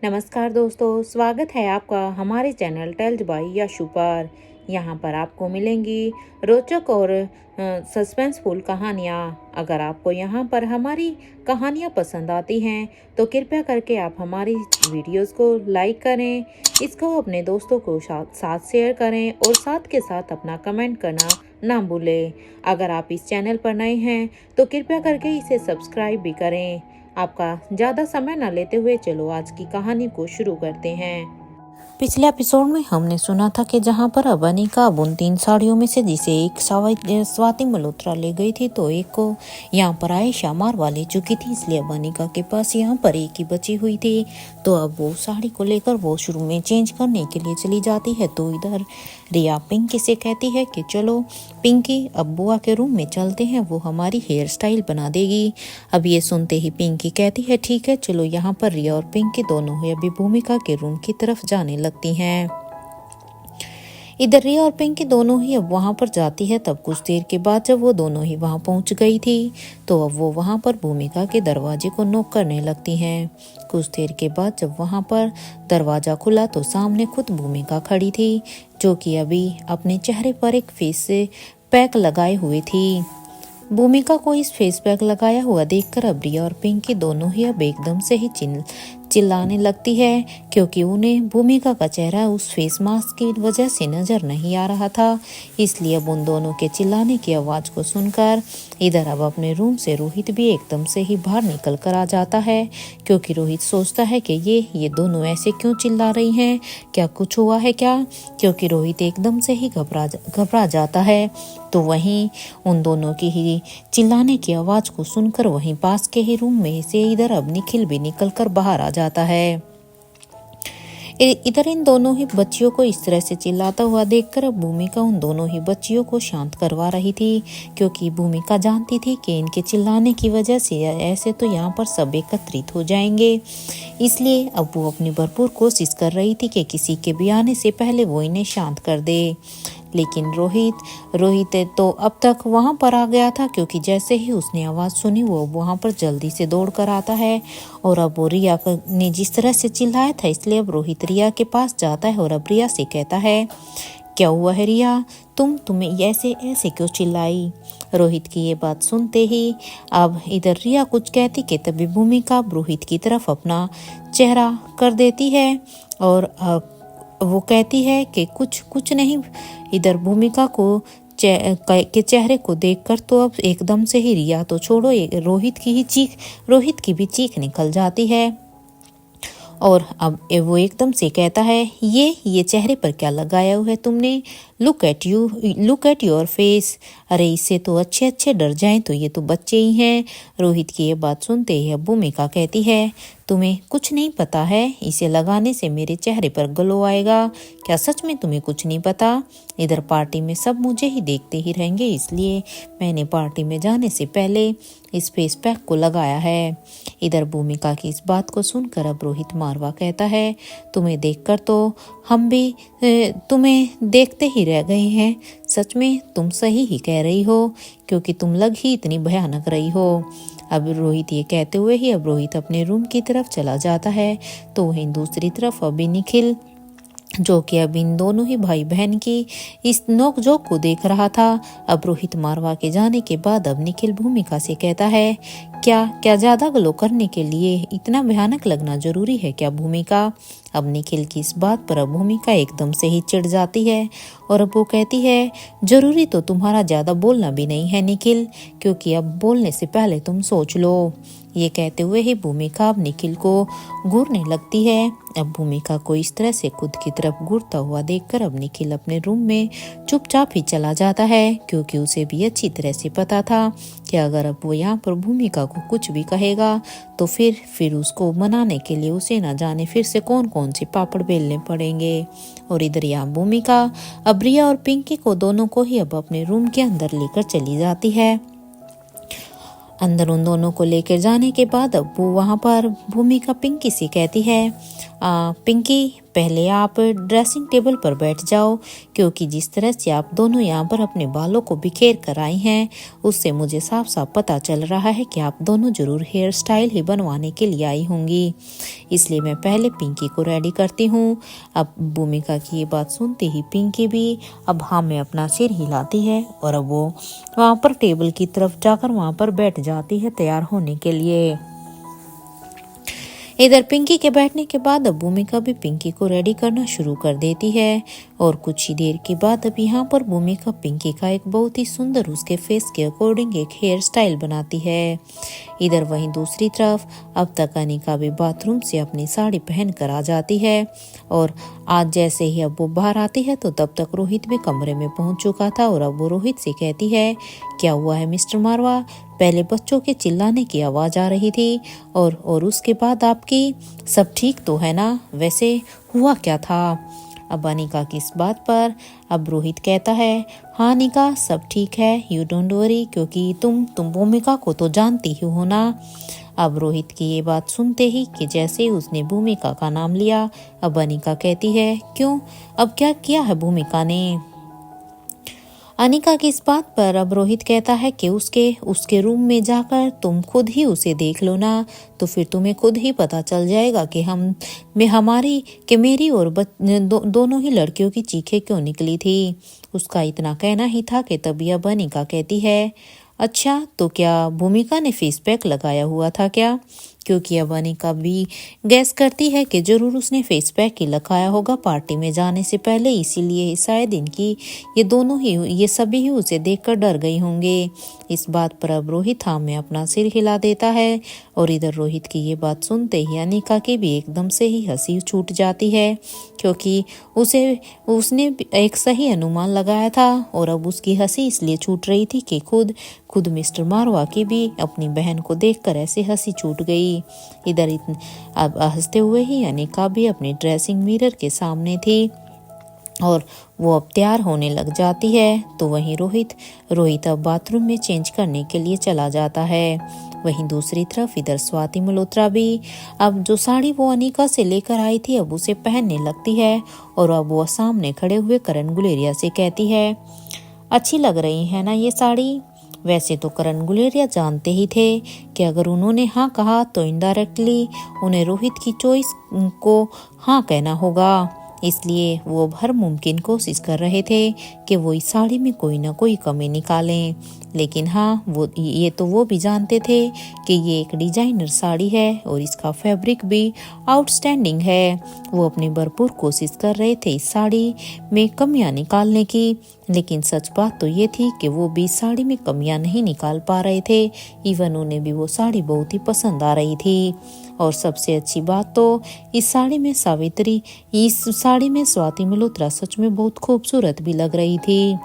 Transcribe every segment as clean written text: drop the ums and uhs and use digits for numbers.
नमस्कार दोस्तों, स्वागत है आपका हमारे चैनल टेल्स बाय यशु पर। यहाँ पर आपको मिलेंगी रोचक और सस्पेंसफुल कहानियाँ। अगर आपको यहाँ पर हमारी कहानियाँ पसंद आती हैं तो कृपया करके आप हमारी वीडियोस को लाइक करें, इसको अपने दोस्तों को साथ शेयर करें और साथ के साथ अपना कमेंट करना ना भूलें। अगर आप इस चैनल पर नए हैं तो कृपया करके इसे सब्सक्राइब भी करें। आपका ज़्यादा समय न लेते हुए चलो आज की कहानी को शुरू करते हैं। पिछले एपिसोड में हमने सुना था कि जहाँ पर अवनिका उन 3 साड़ियों में से जिसे एक स्वाति मल्होत्रा ले गई थी तो एक को यहाँ पर आयशा मारवा ले चुकी थी, इसलिए अवनिका के पास यहाँ पर एक ही बची हुई थी। तो अब वो साड़ी को लेकर वॉशरूम में चेंज करने के लिए चली जाती है। तो इधर रिया पिंकी से कहती है कि चलो पिंकी अब बुआ के रूम में चलते हैं, वो हमारी हेयर स्टाइल बना देगी। अब ये सुनते ही पिंकी कहती है ठीक है चलो। यहाँ पर रिया और पिंकी दोनों ही अभी भूमिका के रूम की तरफ जाने लगती हैं। इधर रिया और पिंकी दोनों ही अब वहां पर जाती है। तब कुछ देर के बाद जब वो दोनों ही वहां पहुंच गई थी तो अब वो वहां पर भूमिका के दरवाजे को नॉक करने लगती हैं। कुछ देर के बाद जब वहां पर दरवाजा खुला तो सामने खुद भूमिका खड़ी थी, जो कि अभी अपने चेहरे पर एक फेस पैक लगाए हुए थी। भूमिका को इस फेस पैक लगाया हुआ देखकर अब रिया और पिंकी दोनों ही अब एकदम से ही चिल्लाने लगती है, क्योंकि उन्हें भूमिका का चेहरा उस फेस मास्क की वजह से नजर नहीं आ रहा था। इसलिए अब उन दोनों के चिल्लाने की आवाज को सुनकर इधर अब अपने रूम से रोहित भी एकदम से ही बाहर निकल कर आ जाता है, क्योंकि रोहित सोचता है कि ये दोनों ऐसे क्यों चिल्ला रही हैं, क्या कुछ हुआ है क्या, क्योंकि रोहित एकदम से ही घबरा जाता है। तो वहीं उन दोनों की ही चिल्लाने की आवाज को सुनकर वहीं पास के ही रूम में से इधर अब निखिल भी निकलकर बाहर आ जाता है। इधर इन दोनों ही बच्चियों को इस तरह से चिल्लाता हुआ देखकर अब भूमिका उन दोनों ही बच्चियों को शांत करवा रही थी, क्योंकि भूमिका जानती थी कि इनके चिल्लाने की वजह से ऐसे तो यहाँ पर सब एकत्रित हो जाएंगे। इसलिए अब वो अपनी भरपूर कोशिश कर रही थी कि किसी के भी आने से पहले वो इन्हें शांत कर दे। लेकिन रोहित तो अब तक वहां पर आ गया था, क्योंकि जैसे ही उसने आवाज सुनी वो वहां पर जल्दी से दौड़ कर आता है। और अब वो रिया ने जिस तरह से चिल्लाया था, इसलिए अब रोहित रिया के पास जाता है और अब रिया से कहता है क्या हुआ है रिया, तुम्हें ऐसे क्यों चिल्लाई। रोहित की ये बात सुनते ही अब इधर रिया कुछ कहती कि तभी भूमिका रोहित की तरफ अपना चेहरा कर देती है और वो कहती है कि कुछ नहीं। इधर भूमिका को के चेहरे को देखकर तो अब एकदम से ही रिया तो छोड़ो, रोहित की भी चीख निकल जाती है। और अब वो एकदम से कहता है ये चेहरे पर क्या लगाया हुआ है तुमने, लुक एट योर फेस। अरे इससे तो अच्छे डर जाएं, तो ये तो बच्चे ही हैं। रोहित की ये बात सुनते ही भूमिका कहती है तुम्हें कुछ नहीं पता है, इसे लगाने से मेरे चेहरे पर ग्लो आएगा। क्या सच में तुम्हें कुछ नहीं पता? इधर पार्टी में सब मुझे ही देखते ही रहेंगे, इसलिए मैंने पार्टी में जाने से पहले इस फेस पैक को लगाया है। इधर भूमिका की इस बात को सुनकर अब रोहित मारवा कहता है तुम्हें देखकर तो हम भी तुम्हें देखते ही रह गए हैं। सच में तुम सही ही कह रही हो, क्योंकि तुम लग ही इतनी भयानक रही हो। अब रोहित ये कहते हुए ही अब रोहित अपने रूम की तरफ चला जाता है। तो वहीं दूसरी तरफ अभी निखिल, जो कि अब इन दोनों ही भाई बहन की इस नोकझोंक को देख रहा था। अब रोहित मारवा के जाने के बाद अब निखिल भूमिका से कहता है क्या ज्यादा ग्लो करने के लिए इतना भयानक लगना जरूरी है क्या भूमिका? अब निखिल की इस बात पर अब भूमिका एकदम से ही चिढ़ जाती है और अब वो कहती है जरूरी तो तुम्हारा ज्यादा बोलना भी नहीं है निखिल, क्योंकि अब बोलने से पहले तुम सोच लो। ये कहते हुए ही भूमिका अब निखिल को घूरने लगती है। अब भूमिका को इस तरह से खुद की तरफ घूरता हुआ देखकर अब निखिल अपने रूम में चुपचाप ही चला जाता है, क्योंकि उसे भी अच्छी तरह से पता था कि अगर अब वो यहाँ पर भूमिका को कुछ भी कहेगा तो फिर उसको मनाने के लिए उसे ना जाने फिर से कौन से पापड़ बेलने पड़ेंगे। और इधर यहाँ भूमिका अब रिया और पिंकी को दोनों को ही अब अपने रूम के अंदर लेकर चली जाती है। अंदर उन दोनों को लेकर जाने के बाद अब वो वहाँ पर भूमिका पिंकी से कहती है पिंकी पहले आप ड्रेसिंग टेबल पर बैठ जाओ, क्योंकि जिस तरह से आप दोनों यहाँ पर अपने बालों को बिखेर कर आई हैं, उससे मुझे साफ साफ पता चल रहा है कि आप दोनों जरूर हेयर स्टाइल ही बनवाने के लिए आई होंगी। इसलिए मैं पहले पिंकी को रेडी करती हूँ। अब भूमिका की ये बात सुनते ही पिंकी भी अब हाँ में अपना सिर हिलाती है और अब वो वहाँ पर टेबल की तरफ जाकर वहाँ पर बैठ जाती है तैयार होने के लिए। इधर पिंकी के बैठने के बाद अब भूमिका भी पिंकी को रेडी करना शुरू कर देती है और कुछ ही देर के बाद अब यहाँ पर भूमिका पिंकी का एक बहुत ही सुंदर उसके फेस के अकॉर्डिंग एक हेयर स्टाइल बनाती है। इधर वहीं दूसरी तरफ अब तक अनिका भी बाथरूम से अपनी साड़ी पहन कर आ जाती है और आज जैसे ही अब वो बाहर आती है तो तब तक रोहित भी कमरे में पहुंच चुका था और अब वो रोहित से कहती है, क्या हुआ है मिस्टर मारवा? पहले बच्चों के चिल्लाने की आवाज आ रही थी और उसके बाद आपकी सब ठीक तो है ना? वैसे हुआ क्या था? अब अनिका की इस बात पर अब रोहित कहता है, हाँ अनिका सब ठीक है, यू डोंट वरी, क्योंकि तुम भूमिका को तो जानती ही हो ना। अब रोहित की ये बात सुनते ही कि जैसे ही उसने भूमिका का नाम लिया, अब अनिका कहती है, क्यों, अब क्या किया है भूमिका ने? अनिका की इस बात पर अब रोहित कहता है कि उसके रूम में जाकर तुम खुद ही उसे देख लो ना, तो फिर तुम्हें खुद ही पता चल जाएगा कि मेरी और दोनों ही लड़कियों की चीखें क्यों निकली थी। उसका इतना कहना ही था कि तभी अब अनिका कहती है, अच्छा तो क्या भूमिका ने फेस पैक लगाया हुआ था क्या? क्योंकि अब अनिका भी गैस करती है कि जरूर उसने फेस पैक ही लगाया होगा पार्टी में जाने से पहले, इसीलिए शायद ये सभी ही उसे देखकर डर गई होंगे। इस बात पर अब रोहित हाँ में अपना सिर हिला देता है और इधर रोहित की ये बात सुनते ही अनिका की भी एकदम से ही हंसी छूट जाती है, क्योंकि उसने एक सही अनुमान लगाया था और अब उसकी हंसी इसलिए छूट रही थी कि खुद मिस्टर मारवा की भी अपनी बहन को देखकर ऐसे हंसी छूट गई। इधर अब हंसते हुए ही अनिका भी अपनी ड्रेसिंग मिरर के सामने थी और वो अब तैयार होने लग जाती है। तो वहीं रोहित अब बाथरूम में चेंज करने के लिए चला जाता है। वहीं दूसरी तरफ इधर स्वाति मल्होत्रा भी अब जो साड़ी वो अनिका से लेकर आई थी अब उसे पहनने लगती है और अब वो सामने खड़े हुए करण गुलेरिया से कहती है, अच्छी लग रही है ना ये साड़ी? वैसे तो करण गुलेरिया जानते ही थे कि अगर उन्होंने हाँ कहा तो इनडायरेक्टली उन्हें रोहित की चॉइस को हाँ कहना होगा, इसलिए वो हर मुमकिन कोशिश कर रहे थे कि वो इस साड़ी में कोई ना कोई कमी निकालें। लेकिन हाँ वो भी जानते थे कि ये एक डिजाइनर साड़ी है और इसका फैब्रिक भी आउटस्टैंडिंग है। वो अपनी भरपूर कोशिश कर रहे थे इस साड़ी में कमियां निकालने की, लेकिन सच बात तो ये थी कि वो भी साड़ी में कमियां नहीं निकाल पा रहे थे। इवन उन्हें भी वो साड़ी बहुत ही पसंद आ रही थी। और सबसे अच्छी बात तो इस साड़ी में स्वाति मल्होत्रा सच में बहुत खूबसूरत भी लग रही थी।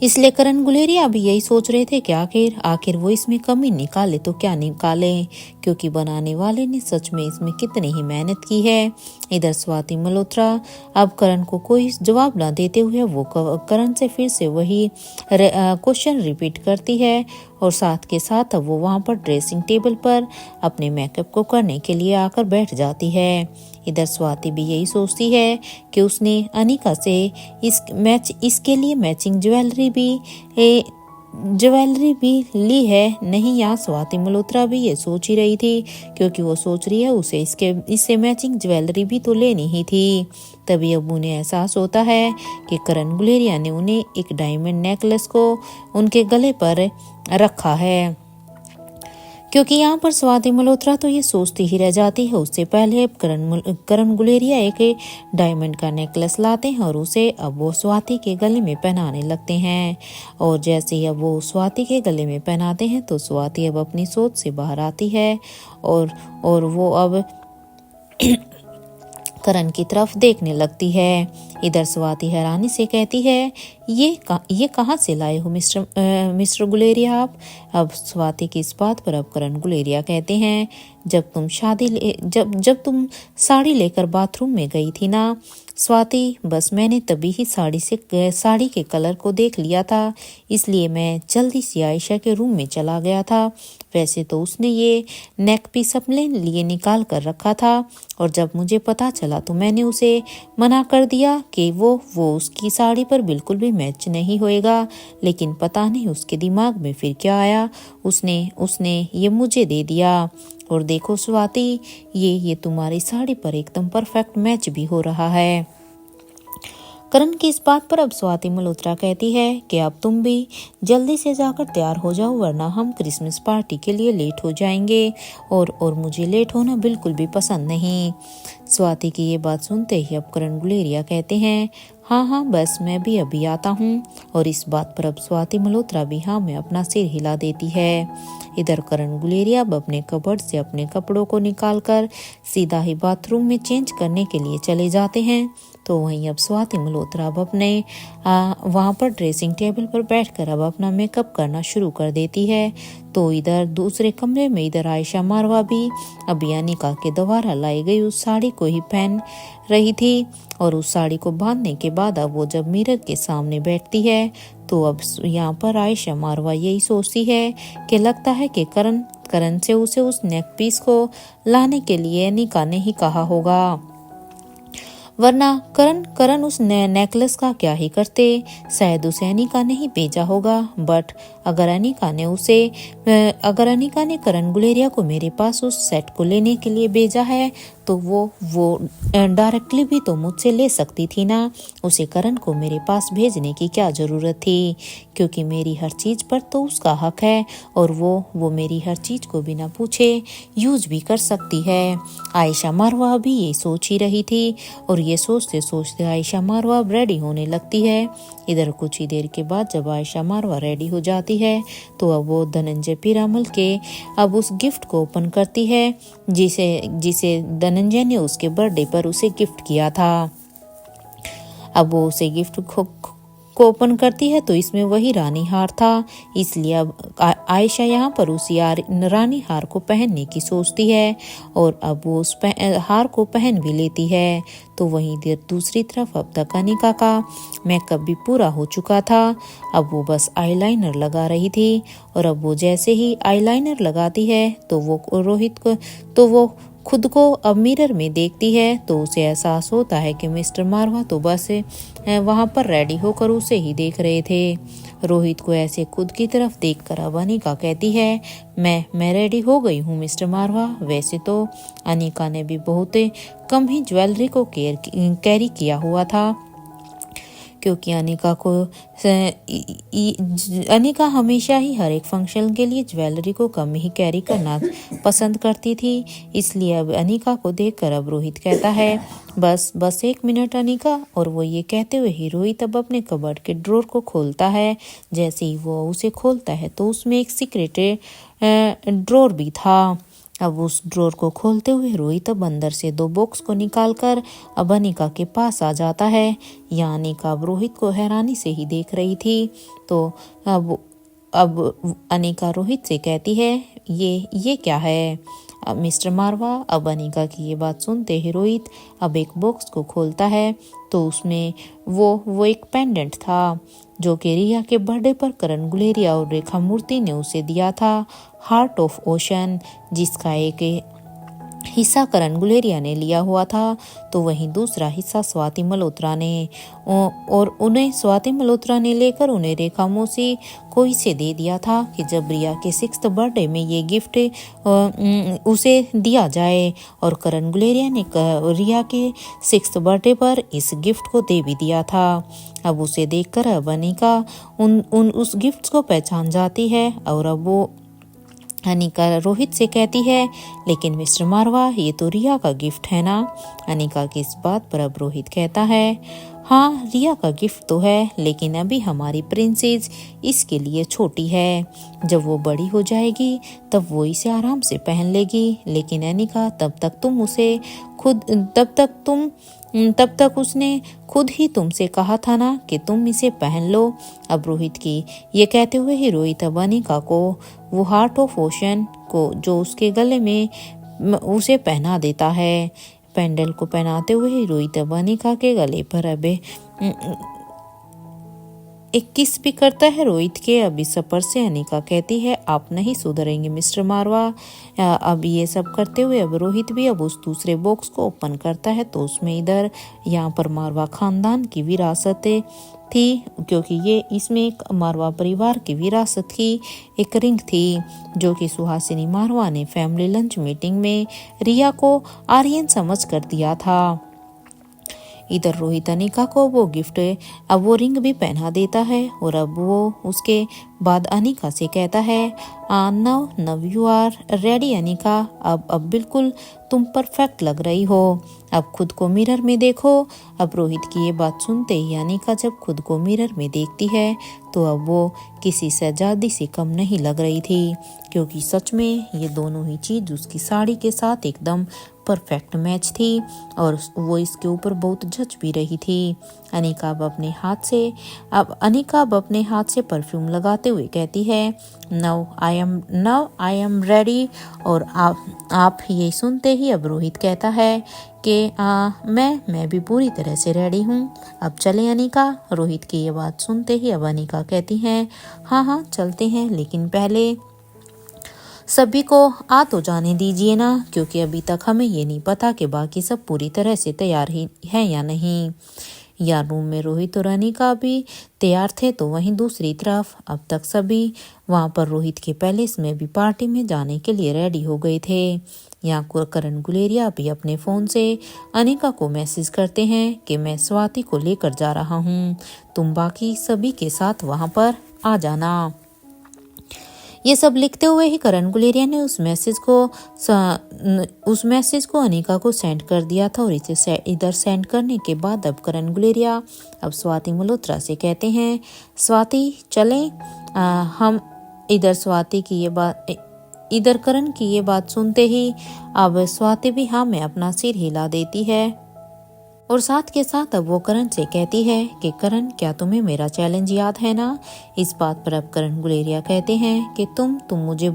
इसलिए करण गुलेरिया भी यही सोच रहे थे कि आखिर वो इसमें कमी निकाले तो क्या निकाले, क्योंकि बनाने वाले ने सच में इसमें कितनी ही मेहनत की है। इधर स्वाति मल्होत्रा अब करण को कोई जवाब ना देते हुए वो करण से फिर से वही क्वेश्चन रिपीट करती है और साथ के साथ अब वो वहाँ पर ड्रेसिंग टेबल पर अपने मेकअप को करने के लिए आकर बैठ जाती है। इधर स्वाति भी यही सोचती है कि उसने अनिका से इसके लिए मैचिंग ज्वेलरी भी ली है नहीं। यहाँ स्वाति मल्होत्रा भी ये सोच ही रही थी, क्योंकि वो सोच रही है उसे इससे मैचिंग ज्वेलरी भी तो लेनी ही थी। तभी अब उन्हें एहसास होता है कि करण गुलेरिया ने उन्हें एक डायमंड नेकलेस को उनके गले पर रखा है, क्योंकि यहाँ पर स्वाति मल्होत्रा तो ये सोचती ही रह जाती है। उससे पहले करण गुलेरिया एक डायमंड का नेकलेस लाते हैं और उसे अब वो स्वाति के गले में पहनाने लगते हैं। और जैसे ही अब वो स्वाति के गले में पहनाते हैं तो स्वाति अब अपनी सोच से बाहर आती है और वो अब करण की तरफ देखने लगती है। इधर स्वाति हैरानी से कहती है, ये कहाँ से लाए हो मिस्टर गुलेरिया आप? अब स्वाति की इस बात पर अब करण गुलेरिया कहते हैं, जब तुम साड़ी लेकर बाथरूम में गई थी ना स्वाति, बस मैंने तभी ही साड़ी के कलर को देख लिया था, इसलिए मैं जल्दी से आयशा के रूम में चला गया था। वैसे तो उसने ये नेक पीस अपने लिए निकाल कर रखा था और जब मुझे पता चला तो मैंने उसे मना कर दिया कि वो उसकी साड़ी पर बिल्कुल भी मैच नहीं होएगा, लेकिन पता नहीं उसके दिमाग में फिर क्या आया, उसने ये मुझे दे दिया। और देखो स्वाति, ये तुम्हारी साड़ी पर एकदम परफेक्ट मैच भी हो रहा है। करण की इस बात पर अब स्वाति मल्होत्रा कहती है कि अब तुम भी जल्दी से जाकर तैयार हो जाओ, वरना हम क्रिसमस पार्टी के लिए लेट हो जाएंगे और मुझे लेट होना बिल्कुल भी पसंद नहीं। स्वाति की ये बात सुनते ही अब करण गुलेरिया कहते हैं, हाँ बस मैं भी अभी आता हूँ। और इस बात पर अब स्वाति मल्होत्रा भी हाँ में अपना सिर हिला देती है। इधर करण गुलेरिया अब अपने कबर्ड से अपने कपड़ों को निकालकर सीधा ही बाथरूम में चेंज करने के लिए चले जाते हैं। तो वहीं अब स्वाति मल्होत्रा अब अपने वहाँ पर ड्रेसिंग टेबल पर बैठकर अब अपना मेकअप करना शुरू कर देती है। तो इधर दूसरे कमरे में इधर आयशा मारवा भी अभी अनिका के द्वारा लाई गई उस साड़ी को ही पहन रही थी और उस साड़ी को बांधने के बाद अब वो जब मिरर के सामने बैठती है तो अब यहाँ पर आयशा मारवा यही सोचती है कि लगता है कि करण से उसे उस नेक पीस को लाने के लिए अनिका ने ही कहा होगा, वरना करण उस नेकलेस का क्या ही करते, शायद उसे अनिका ने ही भेजा होगा। बट अगर अनिका ने करण गुलेरिया को मेरे पास उस सेट को लेने के लिए भेजा है तो वो डायरेक्टली भी तो मुझसे ले सकती थी ना, उसे करण को मेरे पास भेजने की क्या जरूरत थी, क्योंकि मेरी हर चीज पर तो उसका हक है और वो मेरी हर चीज को बिना पूछे यूज भी कर सकती है। आयशा मारवा भी ये सोच ही रही थी और ये सोचते सोचते आयशा मारवा रेडी होने लगती है। इधर कुछ ही देर के बाद जब आयशा मारवा रेडी हो जाती है तो अब वो धनंजय पीरामल के अब उस गिफ्ट को ओपन करती है जिसे धनंजय ने उसके बर्थडे पर उसे गिफ्ट किया था। अब वो उसे गिफ्ट को ओपन करती है तो इसमें वही रानी हार था, इसलिए अब आयशा यहाँ पर उसी रानी हार को पहनने की सोचती है और अब वो उस हार को पहन भी लेती है। तो वहीं दूसरी तरफ अब तक अनिका का मेकअप भी पूरा हो चुका था, अब वो बस आईलाइनर लगा रही थी और अब वो जैसे ही आईलाइनर लगाती है तो वो खुद को अब मिरर में देखती है तो उसे एहसास होता है कि मिस्टर मारवा तो बस वहां पर रेडी होकर उसे ही देख रहे थे। रोहित को ऐसे खुद की तरफ देखकर अब अनिका कहती है, मैं रेडी हो गई हूँ मिस्टर मारवा। वैसे तो अनिका ने भी बहुत कम ही ज्वेलरी को कैरी किया हुआ था, क्योंकि अनिका हमेशा ही हर एक फंक्शन के लिए ज्वेलरी को कम ही कैरी करना पसंद करती थी। इसलिए अब अनिका को देखकर अब रोहित कहता है, बस 1 मिनट अनिका। और वो ये कहते हुए ही रोहित अब अपने कबर्ड के ड्रॉर को खोलता है। जैसे ही वो उसे खोलता है तो उसमें एक सीक्रेट ड्रॉर भी था। अब उस ड्रॉर को खोलते हुए रोहित अब अंदर से 2 बॉक्स को निकालकर अब अनिका के पास आ जाता है। यहाँ अनिका अब रोहित को हैरानी से ही देख रही थी। तो अब अनिका रोहित से कहती है, ये क्या है मिस्टर मारवा। अब अनिका की ये बात सुनते ही रोहित अब एक बॉक्स को खोलता है तो उसमें वो एक पेंडेंट था जो कि रिया के बर्थडे पर करण गुलेरिया और रेखा मूर्ति ने उसे दिया था, हार्ट ऑफ ओशन, जिसका एक हिस्सा करण गुलेरिया ने लिया हुआ था तो वहीं दूसरा हिस्सा स्वाति मल्होत्रा ने, और उन्हें स्वाति मल्होत्रा ने लेकर उन्हें रेखा मौसी को इसे दे दिया था कि जब रिया के 6th बर्थडे में ये गिफ्ट उसे दिया जाए। और करण गुलेरिया ने रिया के 6th बर्थडे पर इस गिफ्ट को दे भी दिया था। अब उसे देखकर अब अनिका उस गिफ्ट को पहचान जाती है और अब वो अनिका रोहित से कहती है, लेकिन मिस्टर मारवा ये तो रिया का गिफ्ट है ना। अनिका की इस बात पर अब रोहित कहता है, हाँ, रिया का गिफ्ट तो है, लेकिन अभी हमारी प्रिंसेस इसके लिए छोटी है। जब वो बड़ी हो जाएगी तब वो इसे आराम से पहन लेगी। लेकिन अनिका, तब तक उसने खुद ही तुमसे कहा था ना कि तुम इसे पहन लो। अब रोहित की ये कहते हुए ही रोहित अब अनिका को वो हार्ट ऑफ ओशन को जो उसके गले में उसे पहना देता है। पेंडल को पहनाते हुए ही रोहित अब अनिका के गले पर अब एक किस भी करता है रोहित के। अब इस सफर से अनिका कहती है, आप नहीं सुधरेंगे मिस्टर मारवा। अब ये सब करते हुए अब रोहित भी अब उस दूसरे बॉक्स को ओपन करता है तो उसमें इधर यहाँ पर मारवा खानदान की विरासत थी, क्योंकि ये इसमें एक मारवा परिवार की विरासत की एक रिंग थी जो कि सुहासिनी मारवा ने फैमिली लंच मीटिंग में रिया को आर्यन समझ कर दिया था। इधर रोहित अनिका को वो गिफ्ट अब वो रिंग भी पहना देता है और अब वो उसके बाद अनिका से कहता है, नव यू आर रेडी अनिका। अब बिल्कुल तुम परफेक्ट लग रही हो। अब खुद को मिरर में देखो। अब रोहित की ये बात सुनते ही अनिका जब खुद को मिरर में देखती है तो अब वो किसी शहजादी से कम नहीं लग रही थी, क्योंकि सच में ये दोनों ही चीज उसकी साड़ी के साथ एकदम परफेक्ट मैच थी और वो इसके ऊपर बहुत जच भी रही थी। अनिका अब अपने हाथ से परफ्यूम लगाते हुए कहती है, नाउ आई एम रेडी। और आप ये सुनते ही अब रोहित कहता है कि मैं भी पूरी तरह से रेडी हूँ। अब चलें अनिका। रोहित की ये बात सुनते ही अब अनिका कहती हैं, हाँ चलते हैं, लेकिन पहले सभी को आ तो जाने दीजिए ना, क्योंकि अभी तक हमें ये नहीं पता कि बाकी सब पूरी तरह से तैयार ही हैं या नहीं। या रूम में रोहित और अनिका भी तैयार थे तो वहीं दूसरी तरफ अब तक सभी वहां पर रोहित के पैलेस में भी पार्टी में जाने के लिए रेडी हो गए थे। यहाँ करण गुलेरिया भी अपने फोन से अनिका को मैसेज करते हैं कि मैं स्वाति को लेकर जा रहा हूँ, तुम बाकी सभी के साथ वहां पर आ जाना। ये सब लिखते हुए ही करण गुलेरिया ने उस मैसेज को अनिका को सेंड कर दिया था और इसे इधर सेंड करने के बाद अब करण गुलेरिया अब स्वाति मल्होत्रा से कहते हैं, स्वाति चलें। हम इधर करण की ये बात सुनते ही अब स्वाति भी हाँ में अपना सिर हिला देती है और साथ के साथ अब वो करण से कहती है कि करण, क्या तुम्हें मेरा चैलेंज याद है ना। इस बात पर अब करण गुलेरिया कहते हैं कि तुम मुझे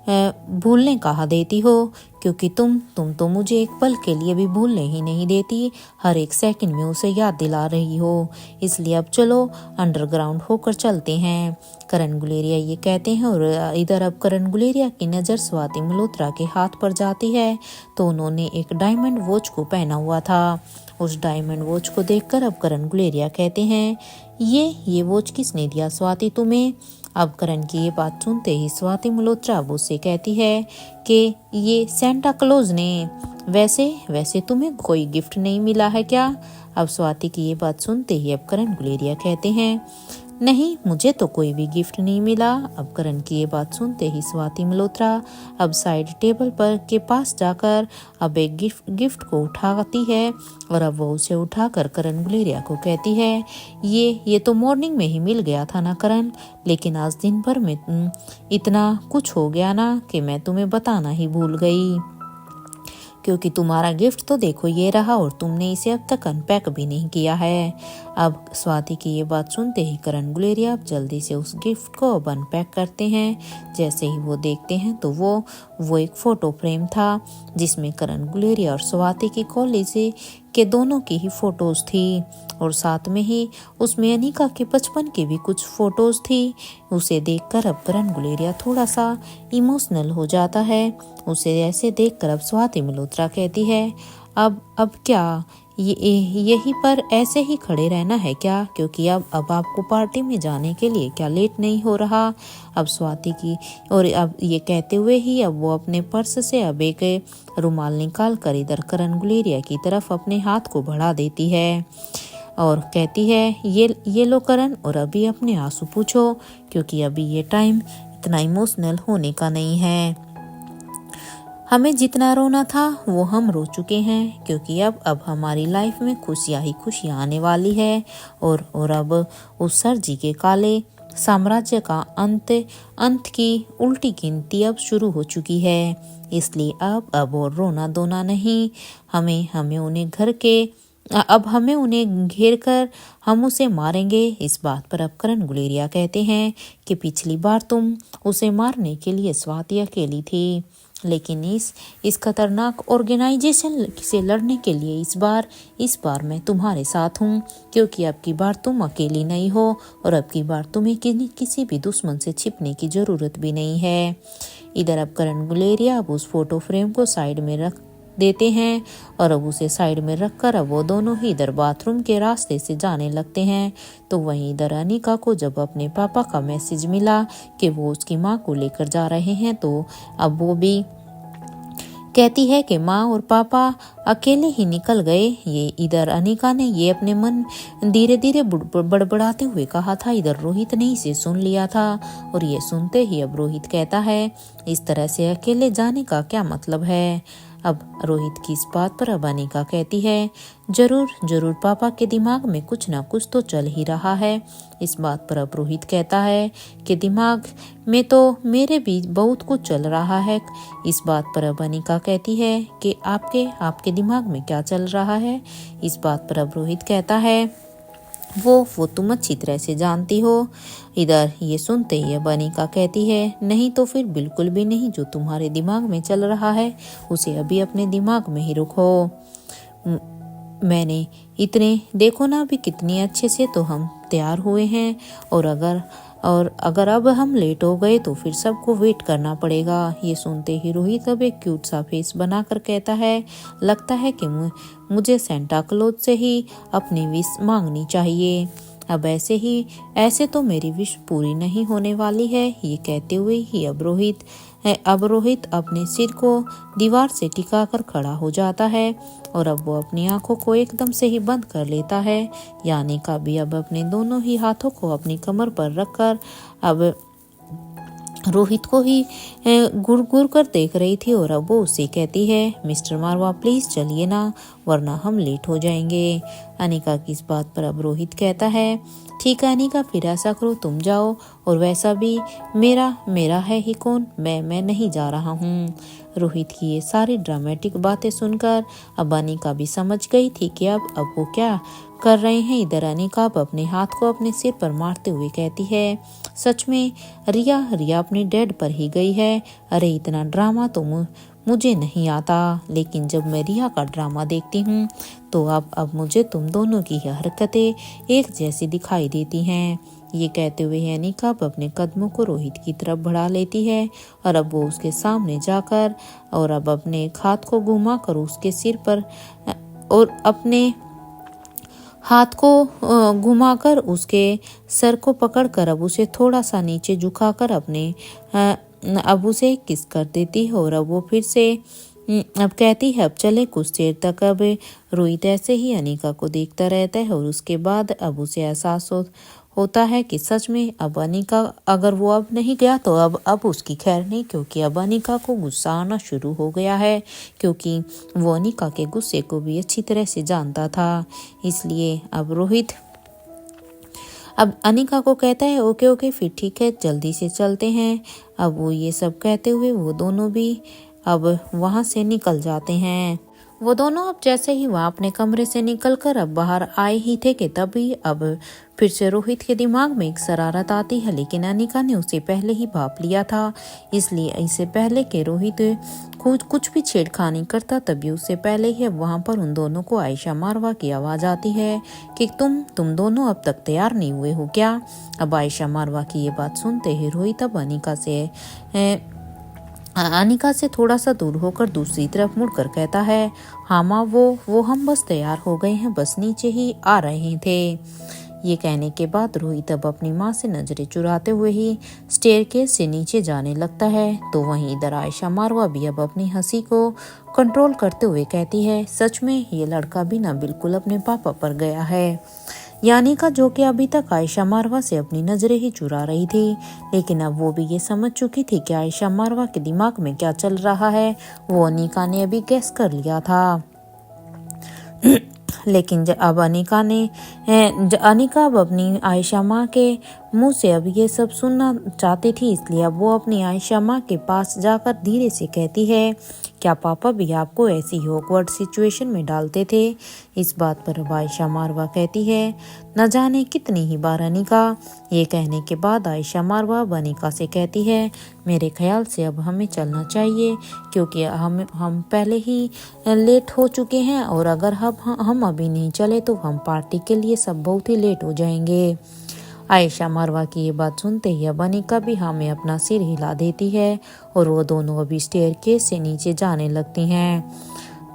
भूलने कहा देती हो, क्योंकि तुम तो मुझे एक पल के लिए भी भूलने ही नहीं देती, हर एक सेकंड में उसे याद दिला रही हो। इसलिए अब चलो अंडरग्राउंड होकर चलते हैं। करण गुलेरिया ये कहते हैं और इधर अब करण गुलेरिया की नज़र स्वाति मल्होत्रा के हाथ पर जाती है तो उन्होंने एक डायमंड वॉच को पहना हुआ था। उस डायमंड वॉच को देखकर अब करण गुलेरिया कहते हैं, ये वॉच किसने दिया स्वाति तुम्हें। अब करण की ये बात सुनते ही स्वाति मल्होत्रा अब उससे कहती है कि ये सेंटा क्लॉज ने। वैसे तुम्हें कोई गिफ्ट नहीं मिला है क्या। अब स्वाति की ये बात सुनते ही अब करण गुलेरिया कहते हैं, नहीं, मुझे तो कोई भी गिफ्ट नहीं मिला। अब करण की ये बात सुनते ही स्वाति मल्होत्रा अब साइड टेबल पर के पास जाकर अब एक गिफ्ट को उठाती है और अब वो उसे उठाकर करण गुलेरिया को कहती है, ये तो मॉर्निंग में ही मिल गया था ना करण, लेकिन आज दिन भर में इतना कुछ हो गया ना कि मैं तुम्हें बताना ही भूल गई, क्योंकि तुम्हारा गिफ्ट तो देखो ये रहा और तुमने इसे अब तक अनपैक भी नहीं किया है। अब स्वाति की ये बात सुनते ही करण गुलेरिया अब जल्दी से उस गिफ्ट को अब अनपैक करते हैं। जैसे ही वो देखते हैं तो वो एक फोटो फ्रेम था जिसमें करण गुलेरिया और स्वाति की कॉलेज के दोनों की ही फोटोज थी और साथ में ही उसमें अनिका के बचपन की भी कुछ फोटोज थी। उसे देखकर अब करण गुलेरिया थोड़ा सा इमोशनल हो जाता है। उसे ऐसे देखकर अब स्वाति मल्होत्रा कहती है, अब क्या यहीं पर ऐसे ही खड़े रहना है क्या, क्योंकि अब आपको पार्टी में जाने के लिए क्या लेट नहीं हो रहा। अब स्वाति की और अब ये कहते हुए ही अब वो अपने पर्स से अब एक रुमाल निकाल कर इधर करण गुलेरिया की तरफ अपने हाथ को बढ़ा देती है और कहती है, ये लो करण, और अभी अपने आंसू पूछो, क्योंकि अभी ये टाइम इतना इमोशनल होने का नहीं है। हमें जितना रोना था वो हम रो चुके हैं, क्योंकि अब हमारी लाइफ में खुशियाँ ही खुशियाँ आने वाली है। और अब उस सर जी के काले साम्राज्य का अंत की उल्टी गिनती अब शुरू हो चुकी है। इसलिए अब और रोना धोना नहीं, हमें उन्हें हमें उन्हें घेर कर हम उसे मारेंगे। इस बात पर अब करण गुलेरिया कहते हैं कि पिछली बार तुम उसे मारने के लिए स्वाति अकेली थी, लेकिन इस खतरनाक ऑर्गेनाइजेशन से लड़ने के लिए इस बार मैं तुम्हारे साथ हूँ, क्योंकि अब की बार तुम अकेली नहीं हो और अब की बार तुम्हें किसी भी दुश्मन से छिपने की जरूरत भी नहीं है। इधर अब करण गुलेरिया अब उस फोटो फ्रेम को साइड में रख देते हैं और अब उसे साइड में रखकर अब वो दोनों ही इधर बाथरूम के रास्ते से जाने लगते हैं। तो वहीं इधर अनिका को जब अपने पापा का मैसेज मिला कि वो उसकी माँ को लेकर जा रहे हैं, तो अब वो भी कहती है कि माँ और पापा अकेले ही निकल गए। ये इधर अनिका ने ये अपने मन धीरे धीरे बड़बड़ाते हुए कहा था, इधर रोहित ने इसे सुन लिया था। और ये सुनते ही अब रोहित कहता है, इस तरह से अकेले जाने का क्या मतलब है। अब रोहित की इस बात पर अब अनिका कहती है, जरूर पापा के दिमाग में कुछ ना कुछ तो चल ही रहा है। इस बात पर अब रोहित कहता है कि दिमाग में तो मेरे भी बहुत कुछ चल रहा है। इस बात पर अब अनिका कहती है कि आपके दिमाग में क्या चल रहा है। इस बात पर अब रोहित कहता है, वो तुम अच्छी तरह से जानती हो। इधर ये सुनते ही अब अनिका कहती है, नहीं तो फिर बिल्कुल भी नहीं, जो तुम्हारे दिमाग में चल रहा है उसे अभी अपने दिमाग में ही रखो। मैंने इतने देखो ना अभी कितनी अच्छे से तो हम तैयार हुए हैं, और अगर अब हम लेट हो गए तो फिर सबको वेट करना पड़ेगा। ये सुनते ही रोहित अब एक क्यूट सा फेस बनाकर कहता है, लगता है कि मुझे सेंटा क्लॉज से ही अपनी विश मांगनी चाहिए। अब ऐसे तो मेरी विश पूरी नहीं होने वाली है। ये कहते हुए ही अब रोहित अपने सिर को दीवार से टिकाकर खड़ा हो जाता है और अब वो अपनी आंखों को एकदम से ही बंद कर लेता है। यानी का भी अब अपने दोनों ही हाथों को अपनी कमर पर रखकर अब रोहित को ही गुड़ कर देख रही थी और अब वो उससे कहती है, मिस्टर मारवा प्लीज चलिए ना, वरना हम लेट हो जाएंगे। अनिका की इस बात पर अब रोहित कहता है, ठीक है अनिका, फिर ऐसा करो तुम जाओ, और वैसा भी मेरा है ही कौन, मैं नहीं जा रहा हूँ। रोहित की ये सारी ड्रामेटिक बातें सुनकर अब अनिका भी समझ गई थी कि अब वो क्या कर रहे हैं। इधर अनिका अब अपने हाथ को अपने सिर पर मारते हुए कहती है, सच में रिया अपने डैड पर ही गई है। अरे इतना ड्रामा तो मुझे नहीं आता, लेकिन जब मैं रिया का ड्रामा देखती हूँ तो अब मुझे तुम दोनों की हरकतें एक जैसी दिखाई देती हैं। ये कहते हुए अनिका अब अपने कदमों को रोहित की तरफ बढ़ा लेती है और अब वो उसके सामने जाकर और अब अपने हाथ को घुमाकर उसके सिर पर और अपने हाथ को घुमाकर उसके सर को पकड़कर अब उसे थोड़ा सा नीचे झुकाकर अब उसे किस कर देती है और अब वो फिर से अब कहती है, अब चले कुछ देर तक। अब रोहित ऐसे ही अनिका को देखता रहता है और उसके बाद अब उसे एहसास होता है कि सच में अब अनिका अगर वो अब नहीं गया तो अब उसकी खैर नहीं, क्योंकि अब अनिका को गुस्सा आना शुरू हो गया है, क्योंकि वो अनिका के गुस्से को भी अच्छी तरह से जानता था। इसलिए अब रोहित अब अनिका को कहता है, ओके फिर ठीक है, जल्दी से चलते हैं। अब वो ये सब कहते हुए वो दोनों भी अब वहाँ से निकल जाते हैं। वो दोनों अब जैसे ही वहाँ अपने कमरे से निकलकर अब बाहर आए ही थे कि तभी अब फिर से रोहित के दिमाग में एक शरारत आती है, लेकिन अनिका ने उसे पहले ही भाप लिया था। इसलिए इससे पहले कि रोहित कुछ भी छेड़खानी करता, तभी उससे पहले ही अब वहाँ पर उन दोनों को आयशा मारवा की आवाज़ आती है कि तुम दोनों अब तक तैयार नहीं हुए हो क्या। अब आयशा मारवा की ये बात सुनते ही रोहित अब अनिका से थोड़ा सा दूर होकर दूसरी तरफ मुड़कर कहता है, हाँ माँ, वो हम बस तैयार हो गए हैं, बस नीचे ही आ रहे थे। ये कहने के बाद रोहित अब अपनी माँ से नजरें चुराते हुए ही स्टेयरकेस से नीचे जाने लगता है। तो वहीं इधर आयशा मारवा भी अब अपनी हंसी को कंट्रोल करते हुए कहती है, सच में ये लड़का भी ना बिल्कुल अपने पापा पर गया है। यानिका, जो कि अभी तक आयशा मारवा से अपनी नजरें ही चुरा रही थी, लेकिन अब वो भी ये समझ चुकी थी कि आयशा मारवा के दिमाग में क्या चल रहा है, वो अनिका ने अभी गैस कर लिया था। लेकिन अब अनिका अब अपनी आयशा माँ के मुंह से अब ये सब सुनना चाहती थी, इसलिए अब वो अपनी आयशा माँ के पास जाकर धीरे से कहती है, क्या पापा भी आपको ऐसी ही ऑकवर्ड सिचुएशन में डालते थे? इस बात पर अब आयशा मारवा कहती है, न जाने कितनी ही बार अनिका। ये कहने के बाद आयशा मारवा अब अनिका से कहती है, मेरे ख्याल से अब हमें चलना चाहिए, क्योंकि हम पहले ही लेट हो चुके हैं, और अगर हम अभी नहीं चले तो हम पार्टी के लिए सब बहुत ही लेट हो जाएंगे। आयशा मारवा की ये बात सुनते ही अब अनिका भी हमें अपना सिर हिला देती है, और वो दोनों अभी स्टेयरकेस से नीचे जाने लगती हैं।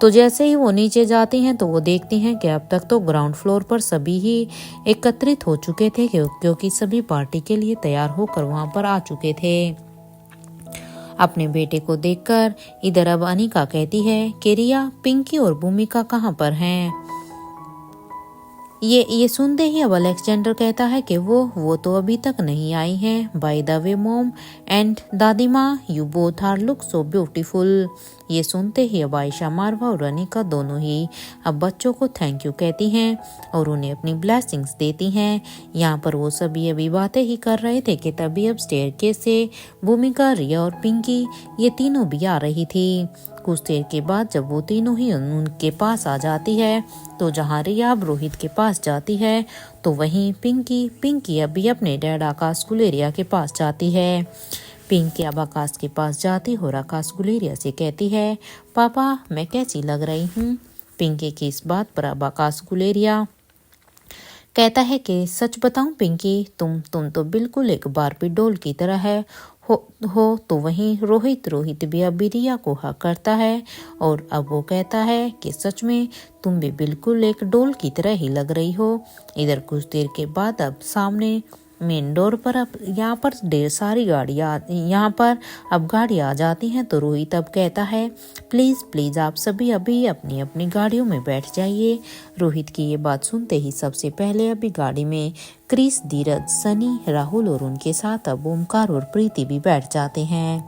तो जैसे ही वो नीचे जाती हैं तो वो देखती हैं कि अब तक तो ग्राउंड फ्लोर पर सभी ही एकत्रित हो चुके थे, क्योंकि सभी पार्टी के लिए तैयार होकर वहां पर आ चुके थे। अपने बेटे को देखकर इधर अब अनिका कहती है कि रिया, पिंकी और भूमिका कहाँ पर हैं? ये सुनते ही अब अलेक्जेंडर कहता है कि वो तो अभी तक नहीं आई हैं। By the way mom and दादी माँ, you both are look so beautiful. ये सुनते ही अब आयशा मारवा और अनिका दोनों ही अब बच्चों को थैंक यू कहती हैं और उन्हें अपनी ब्लेसिंग्स देती हैं। यहाँ पर वो सभी अभी बातें ही कर रहे थे कि तभी अब स्टेयरकेस से भूमिका, रिया और पिंकी ये तीनों भी आ रही थी। कुछ देर के बाद जब वो तीनों ही उनके पास आ जाती है, तो जहाँ रिया अब रोहित के पास जाती है, तो वहीं पिंकी अभी अपने डैड आकाश गुलेरिया के पास जाती है। पिंकी अब आकाश के पास जाती और आकाश गुलेरिया से कहती है, पापा मैं कैसी लग रही हूँ? पिंकी की इस बात पर अब आकाश गुलेरिया कहता है कि सच बताऊं पिंकी, तुम तो बिल्कुल एक बारबी डॉल की तरह है हो। तो वहीं रोहित भी अब रिया को हक करता है, और अब वो कहता है कि सच में तुम भी बिल्कुल एक डॉल की तरह ही लग रही हो। इधर कुछ देर के बाद अब सामने मेन डोर पर अब यहाँ पर ढेर सारी गाड़ियाँ आ जाती हैं। तो रोहित अब कहता है, प्लीज़ आप सभी अभी अपनी अपनी गाड़ियों में बैठ जाइए। रोहित की ये बात सुनते ही सबसे पहले अभी गाड़ी में क्रिस, धीरज, सनी, राहुल और उनके साथ अब ओमकार और प्रीति भी बैठ जाते हैं।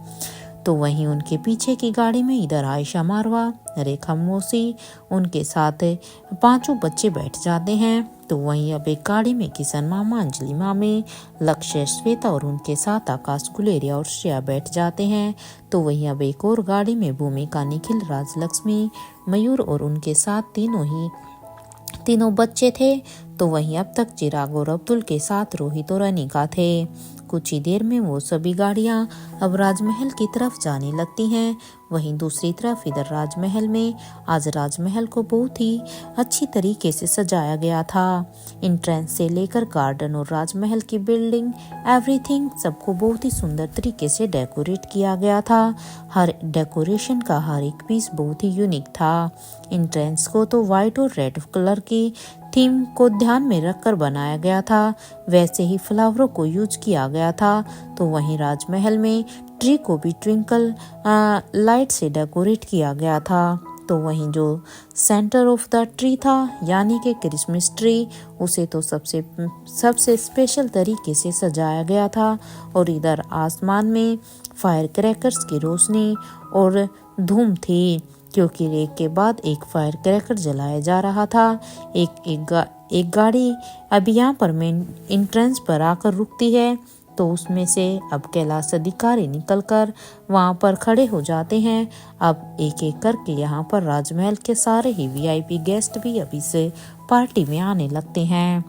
तो वहीं उनके पीछे की गाड़ी में इधर आयशा मारवा, रेखा मौसी, उनके साथ 5 बच्चे बैठ जाते हैं। तो वहीं अब एक गाड़ी में किशन मामा, अंजलि मामी, लक्ष्य, श्वेता और उनके साथ आकाश गुलेरिया और श्रेया बैठ जाते हैं। तो वहीं अब एक और गाड़ी में भूमिका, निखिल, राजलक्ष्मी, मयूर और उनके साथ तीनों बच्चे थे। तो वहीं अब तक चिराग और अब्दुल के साथ रोहित और अनिका थे। कुछ ही देर में वो सभी गाड़ियां अब राजमहल की तरफ जाने लगती हैं। वहीं दूसरी तरफ इधर राजमहल में आज राजमहल को बहुत ही अच्छी तरीके से सजाया गया था। एंट्रेंस से लेकर गार्डन और राजमहल की बिल्डिंग, एवरीथिंग सबको बहुत ही सुंदर तरीके से डेकोरेट किया गया था। हर डेकोरेशन का हर एक पीस बहुत ही यूनिक था। एंट्रेंस को तो व्हाइट और रेड कलर की थीम को ध्यान में रखकर बनाया गया था, वैसे ही फ्लावरों को यूज किया गया था। तो वहीं राजमहल में ट्री को भी ट्विंकल लाइट से डेकोरेट किया गया था। तो वहीं जो सेंटर ऑफ द ट्री था यानी कि क्रिसमस ट्री, उसे तो सबसे स्पेशल तरीके से सजाया गया था। और इधर आसमान में फायर क्रैकर्स की रोशनी और धूम थी, क्योंकि एक के बाद एक फायर क्रैकर जलाया जा रहा था। एक गाड़ी अभी यहाँ पर मेन एंट्रेंस पर आकर रुकती है। तो उसमें से अब कैलाश अधिकारी निकलकर वहाँ पर खड़े हो जाते हैं। अब एक एक करके यहाँ पर राजमहल के सारे ही वीआईपी गेस्ट भी अभी से पार्टी में आने लगते हैं,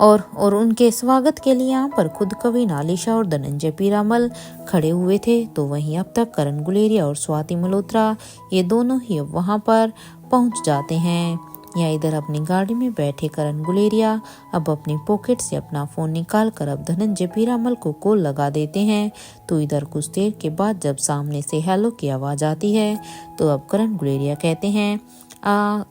और उनके स्वागत के लिए यहाँ पर खुद कवि नालिशा और धनंजय पीरामल खड़े हुए थे। तो वहीं अब तक करण गुलेरिया और स्वाति मल्होत्रा ये दोनों ही अब वहाँ पर पहुँच जाते हैं। या इधर अपनी गाड़ी में बैठे करण गुलेरिया अब अपनी पॉकेट से अपना फ़ोन निकाल कर अब धनंजय पीरामल को कॉल लगा देते हैं। तो इधर कुछ देर के बाद जब सामने से हेलो की आवाज़ आती है, तो अब करण गुलेरिया कहते हैं,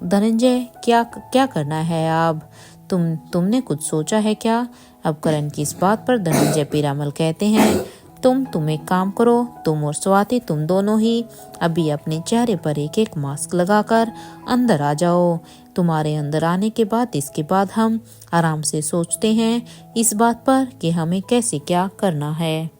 धनंजय क्या करना है अब? तुमने कुछ सोचा है क्या? अब करण की इस बात पर धनंजय पीरामल कहते हैं, तुम एक काम करो, तुम और स्वाति तुम दोनों ही अभी अपने चेहरे पर एक एक मास्क लगाकर अंदर आ जाओ। तुम्हारे अंदर आने के बाद इसके बाद हम आराम से सोचते हैं इस बात पर कि हमें कैसे क्या करना है।